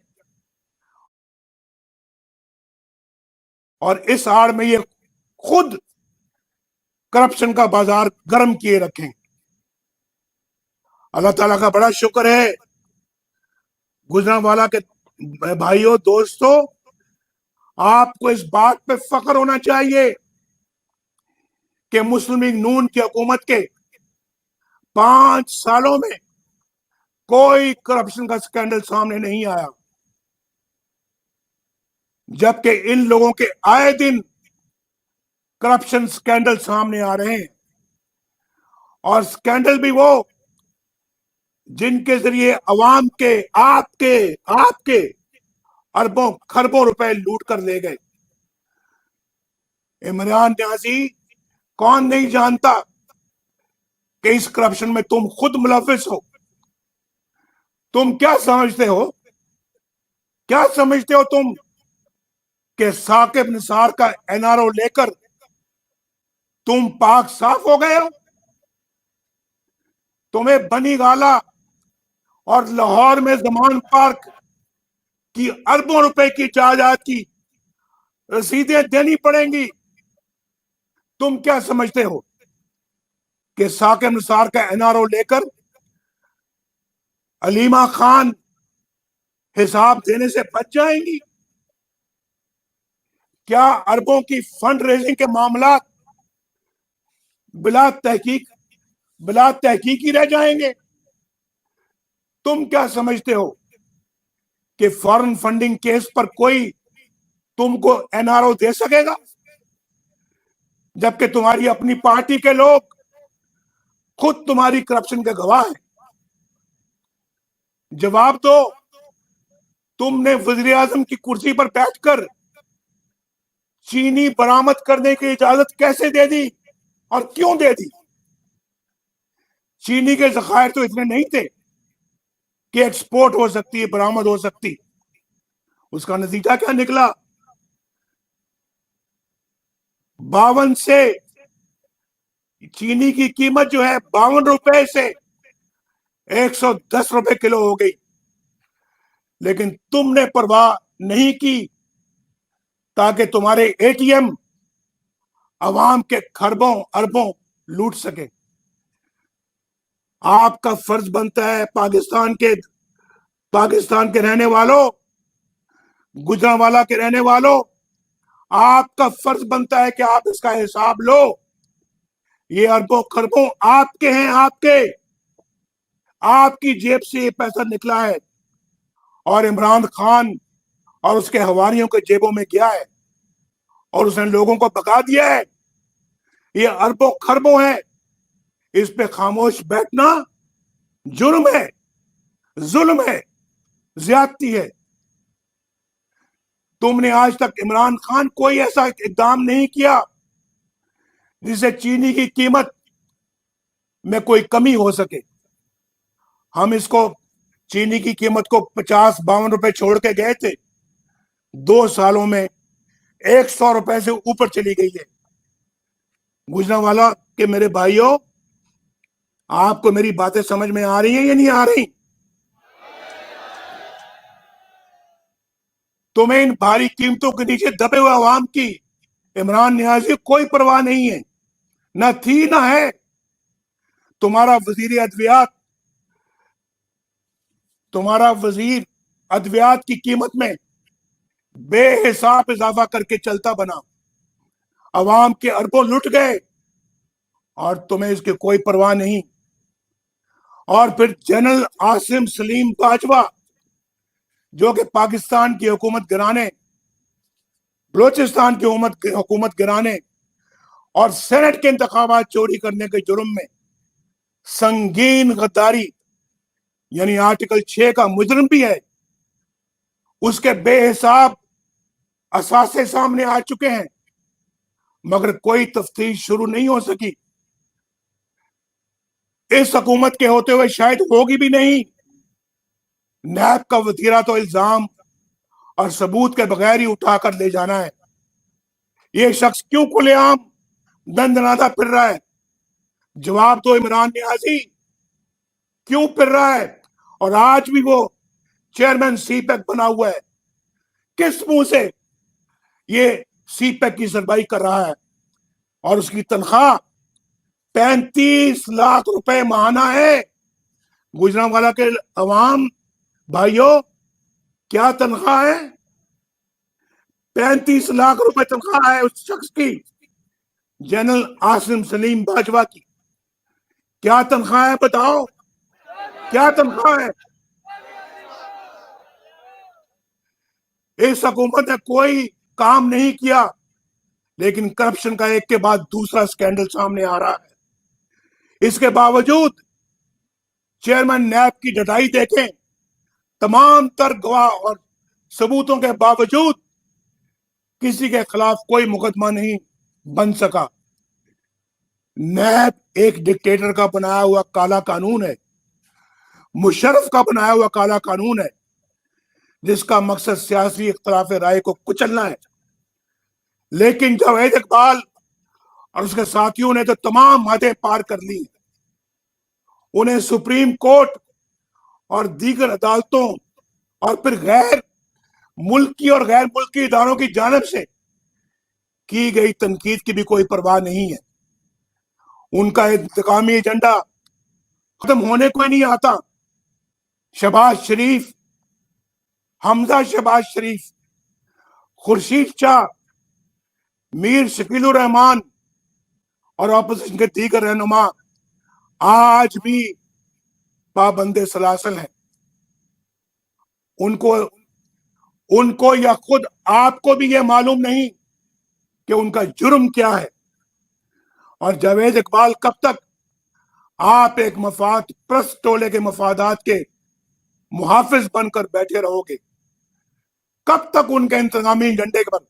Speaker 1: اور اس آڑ میں یہ خود کرپشن کا بازار گرم کیے رکھیں. اللہ تعالیٰ کا بڑا شکر ہے گجرانوالہ کے بھائیوں دوستوں، آپ کو اس بات پہ فخر ہونا چاہیے کہ مسلم لیگ نون کی حکومت کے 5 سالوں میں کوئی کرپشن کا سکینڈل سامنے نہیں آیا، جبکہ ان لوگوں کے آئے دن کرپشن سکینڈل سامنے آ رہے ہیں، اور سکینڈل بھی وہ جن کے ذریعے عوام کے آپ کے اربوں خربوں روپے لوٹ کر لے گئے. عمران نیازی، کون نہیں جانتا کہ اس کرپشن میں تم خود ملوث ہو؟ تم کیا سمجھتے ہو تم کہ ثاقب نثار کا این آر او لے کر تم پاک صاف ہو گئے ہو؟ تمہیں بنی گالا اور لاہور میں زمان پارک کی اربوں روپے کی جائیداد کی رسیدیں دینی پڑیں گی. تم کیا سمجھتے ہو کہ ثاقب نثار کا این آر او لے کر علیمہ خان حساب دینے سے بچ جائیں گی؟ کیا اربوں کی فنڈ ریزنگ کے معاملات بلا تحقیق ہی رہ جائیں گے؟ تم کیا سمجھتے ہو کہ فارن فنڈنگ کیس پر کوئی تم کو این آر او دے سکے گا، جبکہ تمہاری اپنی پارٹی کے لوگ خود تمہاری کرپشن کے گواہ ہیں؟ جواب دو، تم نے وزیر اعظم کی کرسی پر بیٹھ کر چینی برآمد کرنے کی اجازت کیسے دے دی اور کیوں دے دی؟ چینی کے ذخائر تو اتنے نہیں تھے کہ ایکسپورٹ ہو سکتی، برآمد ہو سکتی. اس کا نتیجہ کیا نکلا؟ 52 سے چینی کی قیمت جو ہے 52 روپے سے 110 روپے کلو ہو گئی، لیکن تم نے پرواہ نہیں کی تاکہ تمہارے اے ٹی ایم عوام کے خربوں اربوں لوٹ سکے. آپ کا فرض بنتا ہے پاکستان کے رہنے والوں، گجرانوالہ کے رہنے والوں، آپ کا فرض بنتا ہے کہ آپ اس کا حساب لو. یہ اربوں خربوں آپ کے ہیں، آپ کی جیب سے یہ پیسہ نکلا ہے، اور عمران خان اور اس کے حواریوں کے جیبوں میں گیا ہے، اور اس نے لوگوں کو بکا دیا ہے. یہ اربوں خربوں ہے، اس پہ خاموش بیٹھنا جرم ہے، ظلم ہے، زیادتی ہے. تم نے آج تک عمران خان کوئی ایسا اقدام نہیں کیا جس سے چینی کی قیمت میں کوئی کمی ہو سکے. ہم اس کو چینی کی قیمت کو 50-52 روپے چھوڑ کے گئے تھے، 2 سالوں میں 100 روپے سے اوپر چلی گئی ہے. گجرانوالہ کے میرے بھائیوں، آپ کو میری باتیں سمجھ میں آ رہی ہیں یا نہیں آ رہی؟ تمہیں ان بھاری قیمتوں کے نیچے دبے ہوئے عوام کی عمران نیازی کوئی پرواہ نہیں ہے، نہ تھی نہ ہے. تمہارا وزیر ادویات کی قیمت میں بے حساب اضافہ کر کے چلتا بنا، عوام کے اربوں لٹ گئے، اور تمہیں اس کی کوئی پرواہ نہیں. اور پھر جنرل عاصم سلیم باجوہ، جو کہ پاکستان کی حکومت گرانے، بلوچستان کی حکومت گرانے اور سینٹ کے انتخابات چوری کرنے کے جرم میں संगीन गद्दारी यानी आर्टिकल 6 का मुजरिम भी है, उसके बेहिसाब असासे सामने आ चुके हैं, मगर कोई तफ्तीश शुरू नहीं हो सकी। इस हुकूमत के होते हुए शायद होगी भी नहीं। नैब का वतीरा तो इल्जाम और सबूत के बगैर ही उठाकर ले जाना है। ये शख्स क्यों खुलेआम दंदनाता फिर रहा है? जवाब दो इमरान नियाजी, क्यों फिर रहा है? और आज भी वो चेयरमैन सीपैक बना हुआ है। किस मुंह से ये सीपैक की सरबराही कर रहा है? और उसकी तनख्वाह 35 लाख रुपए माहाना है। गुजरांवाला के अवाम भाइयों, क्या तनख्वाह है? 35 लाख रुपए तनख्वाह है उस शख्स की। जनरल आसिम सलीम बाजवा की क्या तनख्वाह है? बताओ, क्या तनख्वाह है? इस हुकूमत ने कोई काम नहीं किया, लेकिन करप्शन का एक के बाद दूसरा स्कैंडल सामने आ रहा है। इसके बावजूद चेयरमैन नैब की डटाई देखें, तमाम तर गवाह और सबूतों के बावजूद किसी के खिलाफ कोई मुकदमा नहीं बन सका। नैब एक डिक्टेटर का बनाया हुआ काला कानून है, मुशर्रफ का बनाया हुआ काला कानून है, जिसका मकसद सियासी इख्तिलाफ राय को कुचलना है। लेकिन जावेद इकबाल और उसके साथियों ने तो तमाम हदें पार कर ली। उन्हें सुप्रीम कोर्ट और दीगर अदालतों और फिर गैर मुल्की और गैर मुल्की इदारों की जानिब से की गई तनकीद की भी कोई परवाह नहीं है। उनका इंतकामी एजेंडा खत्म होने को ही नहीं आता। शहबाज शरीफ, हमजा शहबाज शरीफ, खुर्शीद शाह, मीर शकीलुर रहमान और ऑपोजिशन के दीगर रहनुमा आज भी पाबंदे सलासल हैं। उनको या खुद आपको भी यह मालूम नहीं कि उनका जुर्म क्या है। और जावेद इकबाल, कब तक आप एक मफाद प्रस्त टोले के मफादात के मुहाफिज बनकर बैठे रहोगे? कब तक उनके इंतजामी एजेंडे पर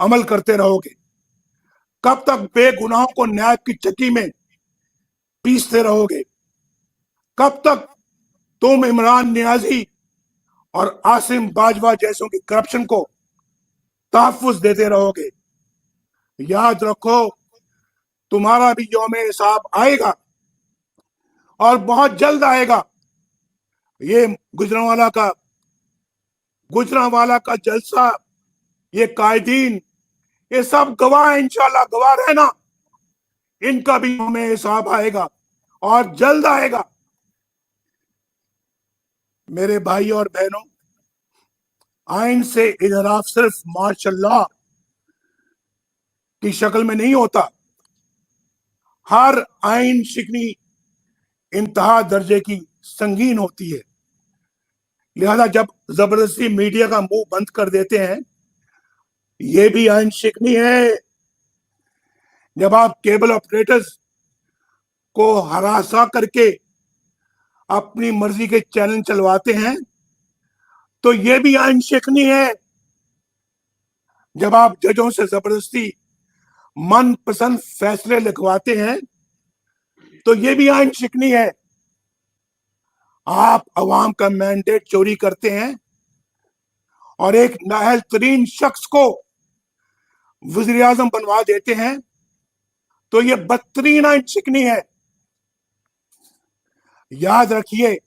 Speaker 1: अमल करते रहोगे? कब तक बेगुनाहों को न्याय की चक्की में पीसते रहोगे? कब तक तुम इमरान नियाजी और आसिम बाजवा जैसों की करप्शन को तहफ्फुज देते रहोगे? याद रखो, तुम्हारा भी यौम हिसाब आएगा और बहुत जल्द आएगा। ये गुजरांवाला का जलसा, ये कायदीन, ये सब गवाह, इंशाल्लाह गवाह रहना, इनका भी यौम हिसाब आएगा और जल्द आएगा। मेरे भाई और बहनों, आइन से इजराफ सिर्फ माशाल्लाह की शक्ल में नहीं होता। हर आइन शिकनी इंतहा दर्जे की संगीन होती है। लिहाजा जब जबरदस्ती मीडिया का मुंह बंद कर देते हैं, ये भी आइन शिकनी है। जब आप केबल ऑपरेटर्स को हरासा करके अपनी मर्जी के चैनल चलवाते हैं, तो ये भी आइन शिकनी है। जब आप जजों से जबरदस्ती मनपसंद फैसले लिखवाते हैं, तो ये भी आइन शिकनी है। आप अवाम का मैंडेट चोरी करते हैं और एक नाअहल तरीन शख्स को वज़ीर आज़म बनवा देते हैं, तो ये बदतरीन आइन शिकनी है। याद रखिए,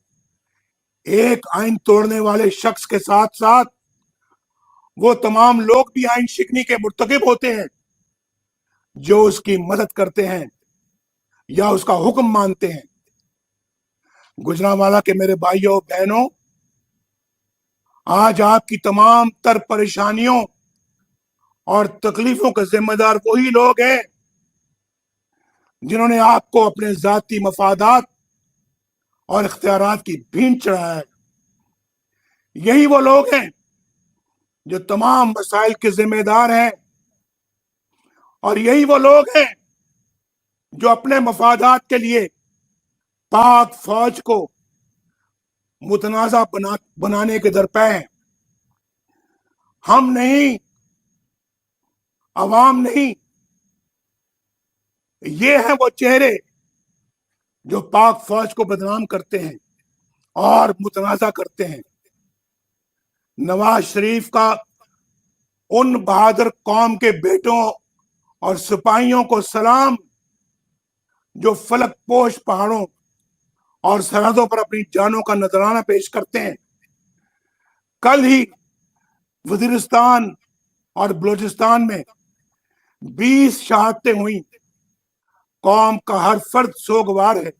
Speaker 1: एक आइन तोड़ने वाले शख्स के साथ साथ वो तमाम लोग भी आइन शिकनी के मुर्तकिब होते हैं जो उसकी मदद करते हैं या उसका हुक्म मानते हैं। गुजरांवाला के मेरे भाइयों बहनों, आज आपकी तमाम तर परेशानियों और तकलीफों का जिम्मेदार वही लोग हैं जिन्होंने आपको अपने जाती मफादात और इख्तियारात की भींट चढ़ाया है। यही वो लोग हैं जो तमाम मसाइल के जिम्मेदार हैं, और यही वो लोग हैं जो अपने मफादात के लिए पाक फौज को मुतनाज़ा बनाने के दरपे हैं। हम नहीं, अवाम नहीं, ये हैं वो चेहरे जो पाक फौज को बदनाम करते हैं और मुतनाज़ा करते हैं। नवाज शरीफ का उन बहादुर कौम के बेटों और सिपाहियों को सलाम जो फलक पोश पहाड़ों और सरहदों पर अपनी जानों का नजराना पेश करते हैं। कल ही वजीरिस्तान और बलूचिस्तान में 20 शहादतें हुई। कौम का हर फर्द सोगवार है।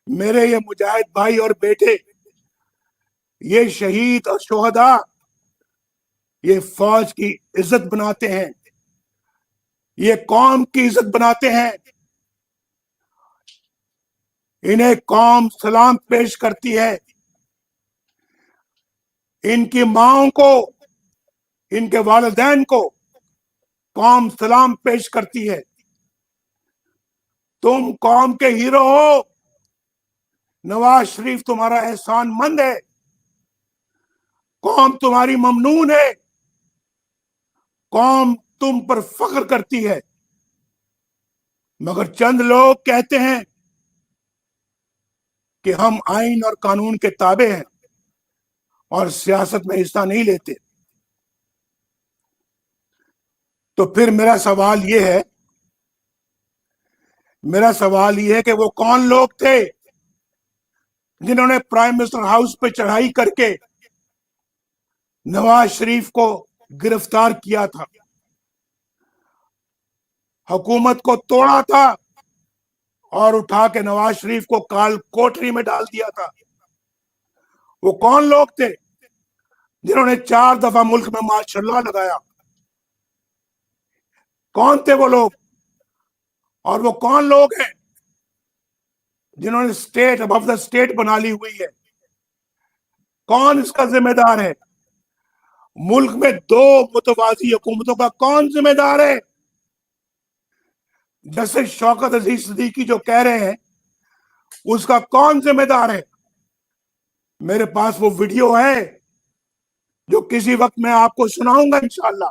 Speaker 1: मेरे ये मुजाहिद भाई और बेटे, ये शहीद और शोहदा, ये फौज की इज्जत बनाते हैं, ये कौम की इज्जत बनाते हैं। इन्हें कौम सलाम पेश करती है। इनकी माओं को, इनके वालिदैन को कौम सलाम पेश करती है। तुम कौम के हीरो हो। नवाज शरीफ तुम्हारा एहसानमंद है। कौम तुम्हारी ममनून है। कौम तुम पर फख्र करती है। मगर चंद लोग कहते हैं कि हम आइन और कानून के ताबे हैं और सियासत में हिस्सा नहीं लेते। तो फिर मेरा सवाल ये है कि वो कौन लोग थे जिन्होंने प्राइम मिनिस्टर हाउस पे चढ़ाई करके नवाज शरीफ को गिरफ्तार किया था, हुकूमत को तोड़ा था और उठा के नवाज शरीफ को काल कोठरी में डाल दिया था? वो कौन लोग थे जिन्होंने 4 दफा मुल्क में मार्शल लगाया? कौन थे वो लोग? और वो कौन लोग हैं जिन्होंने स्टेट अबव द स्टेट बना ली हुई है? कौन इसका जिम्मेदार है? मुल्क में 2 मुतवाजी हुकूमतों का कौन जिम्मेदार है? जैसे शौकत अजीज सिद्दीकी जो कह रहे हैं, उसका कौन जिम्मेदार है? मेरे पास वो वीडियो है जो किसी वक्त मैं आपको सुनाऊंगा इंशाल्लाह।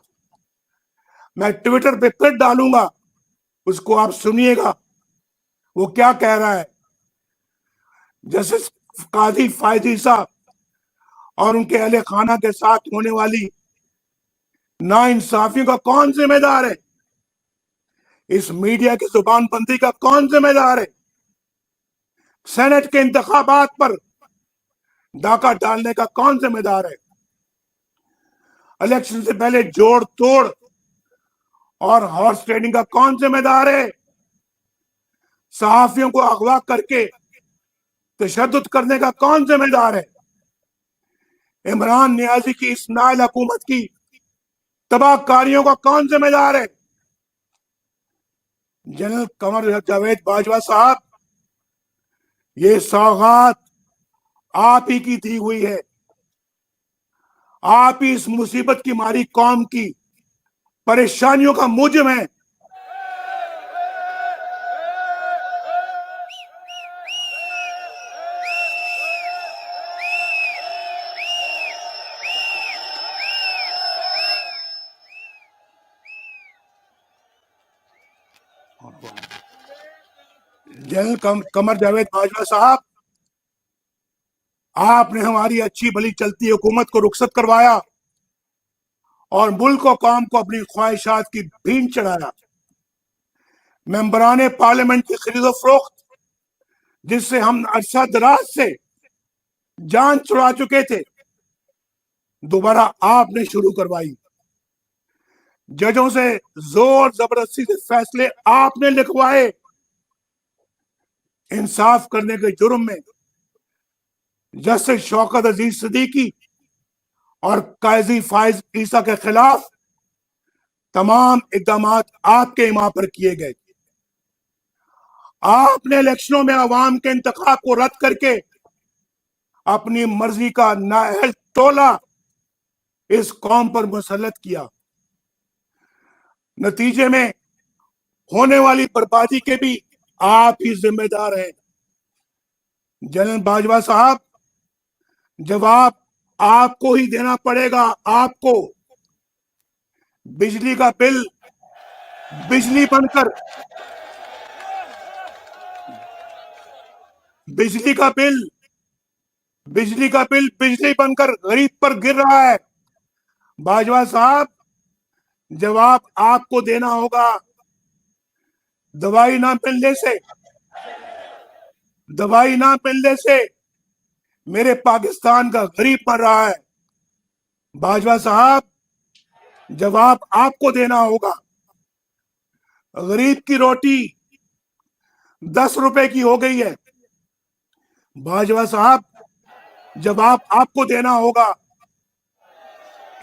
Speaker 1: मैं ट्विटर पे फिर डालूंगा, उसको आप सुनिएगा। वो क्या कह रहा है? जैसे काजी फायजी साहब और उनके अहले खाना के साथ होने वाली नाइंसाफियों का कौन जिम्मेदार है? इस मीडिया की जुबानबंदी का कौन जिम्मेदार है? सेनेट के इंतखाबात पर डाका डालने का कौन जिम्मेदार है? इलेक्शन से पहले जोड़ तोड़ और हॉर्स ट्रेडिंग का कौन जिम्मेदार है? सहाफियों को अगवा करके तशद्दुद करने का कौन जिम्मेदार है? इमरान नियाजी की इस नाइल हुकूमत की तबाहकारियों का कौन जिम्मेदार है? जनरल कमर जावेद बाजवा साहब, ये सौगात आप ही की दी हुई है। आप ही इस मुसीबत की मारी कौम की परेशानियों का मूजिब है। जनरल कमर जावेद बाजवा साहब, आपने हमारी अच्छी भली चलती हुकूमत को रुखसत करवाया और मुल्क और कौम को अपनी ख्वाहिशात की भीन चढ़ाया। मेंबरान पार्लियामेंट की खरीदो फरोख्त, जिससे हम अरसा दराज से जान छुड़ा चुके थे, दोबारा आपने शुरू करवाई। जजों से जोर जबरदस्ती से फैसले आपने लिखवाए। इंसाफ करने के जुर्म में जस्टिस शौकत अजीज सिद्दीकी और काजी फाइज ईसा के खिलाफ तमाम इकदाम आपके इमाम पर किए गए। आपने इलेक्शनों में अवाम के इंतखाब को रद्द करके अपनी मर्जी का नाअहल टोला इस कौम पर मुसल्लत किया। नतीजे में होने वाली बर्बादी के भी आप ही जिम्मेदार हैं। जनरल बाजवा साहब, जवाब आपको ही देना पड़ेगा। आपको बिजली का बिल बिजली बनकर बिजली का बिल बिजली बनकर गरीब पर गिर रहा है। बाजवा साहब, जवाब आपको देना होगा। दवाई ना मिलने से मेरे पाकिस्तान का गरीब मर रहा है। बाजवा साहब, जवाब आपको देना होगा। गरीब की रोटी 10 रुपए की हो गई है। बाजवा साहब, जवाब आपको देना होगा।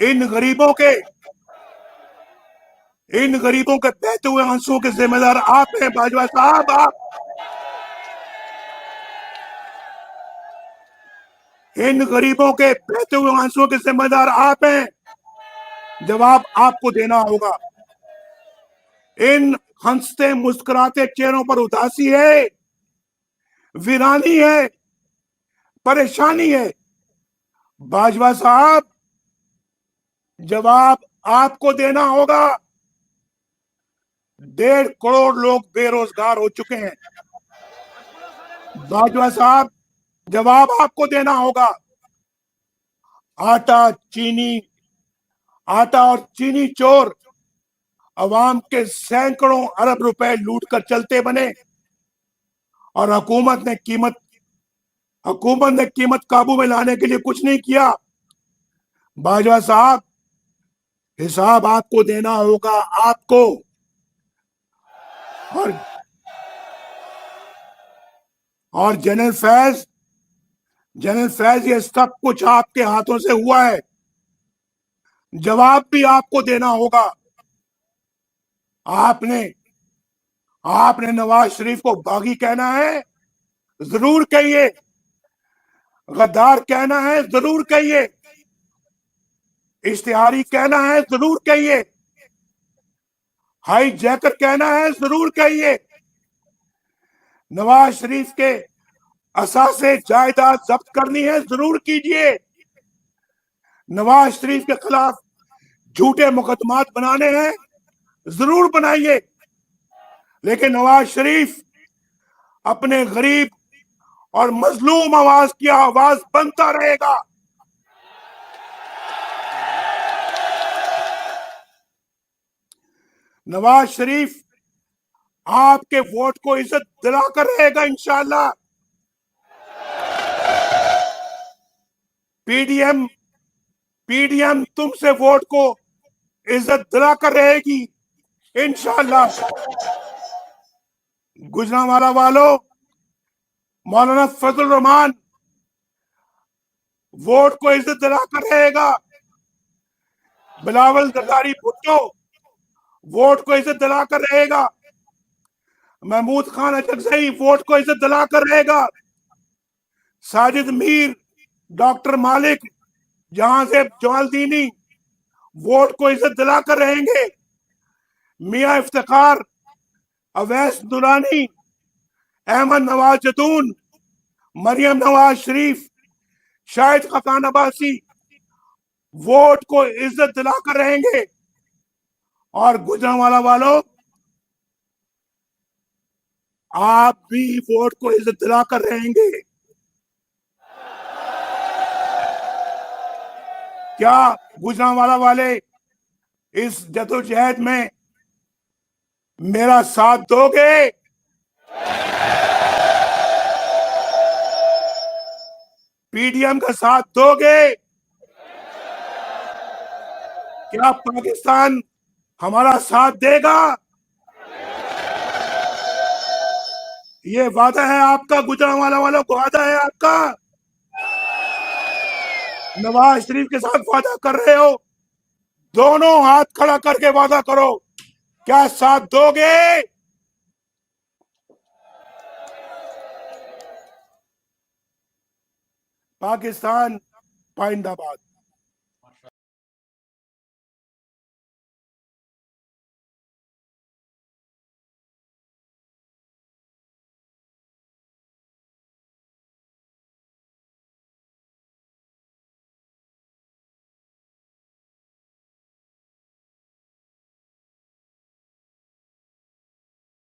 Speaker 1: इन गरीबों के बहते हुए आंसुओं के जिम्मेदार आप हैं। बाजवा साहब, आप इन गरीबों के बहते हुए आंसुओं के जिम्मेदार आप हैं। जवाब आपको देना होगा। इन हंसते मुस्कुराते चेहरों पर उदासी है, वीरानी है, परेशानी है। बाजवा साहब, जवाब आपको देना होगा। 1.5 करोड़ लोग बेरोजगार हो चुके हैं। बाजवा साहब, जवाब आपको देना होगा। आटा और चीनी चोर अवाम के सैकड़ों अरब रुपए लूट कर चलते बने और हुकूमत ने कीमत काबू में लाने के लिए कुछ नहीं किया। बाजवा साहब, हिसाब आपको देना होगा। आपको और जनरल फैज, ये सब कुछ आपके हाथों से हुआ है। जवाब भी आपको देना होगा। आपने नवाज शरीफ को बागी कहना है, जरूर कहिए। गद्दार कहना है, जरूर कहिए। इश्तिहारी कहना है, जरूर कहिए। हाई जैकर कहना है, जरूर कहिए। नवाज शरीफ के असासे जायदाद जब्त करनी है, जरूर कीजिए। नवाज शरीफ के खिलाफ झूठे मुकदमात बनाने हैं, जरूर बनाइए। लेकिन नवाज शरीफ अपने गरीब और मजलूम आवाज की आवाज बनता रहेगा। नवाज शरीफ आपके वोट को इज्जत दिलाकर रहेगा इंशाअल्लाह। पीडीएम तुमसे वोट को इज्जत दिलाकर रहेगी इंशाअल्लाह। गुजरांवाला वालों, मौलाना फजल रहमान वोट को इज्जत दिलाकर रहेगा। बिलावल जरदारी भुट्टो वोट को इज्जत दिलाकर रहेगा। महमूद खान अचकजई वोट को इज्जत दिलाकर रहेगा। साजिद मीर, डॉक्टर मालिक, जहां से जमालदीनी वोट को इज्जत दिलाकर रहेंगे। मियां इफ्तिखार, अवैस दुरानी, अहमद नवाज जदून, मरियम नवाज शरीफ, शाहिद खकान अब्बासी वोट को इज्जत दिलाकर रहेंगे। और गुजरांवाला वालों, आप भी वोट को इज्जत दिलाकर रहेंगे। क्या गुजरांवाला वाले इस जदोजहद में मेरा साथ दोगे? पीडीएम का साथ दोगे? क्या पाकिस्तान हमारा साथ देगा? ये वादा है आपका, गुजरांवाला वालों को वादा है आपका। नवाज शरीफ के साथ वादा कर रहे हो, दोनों हाथ खड़ा करके वादा करो, क्या साथ दोगे? पाकिस्तान पाइंदाबाद।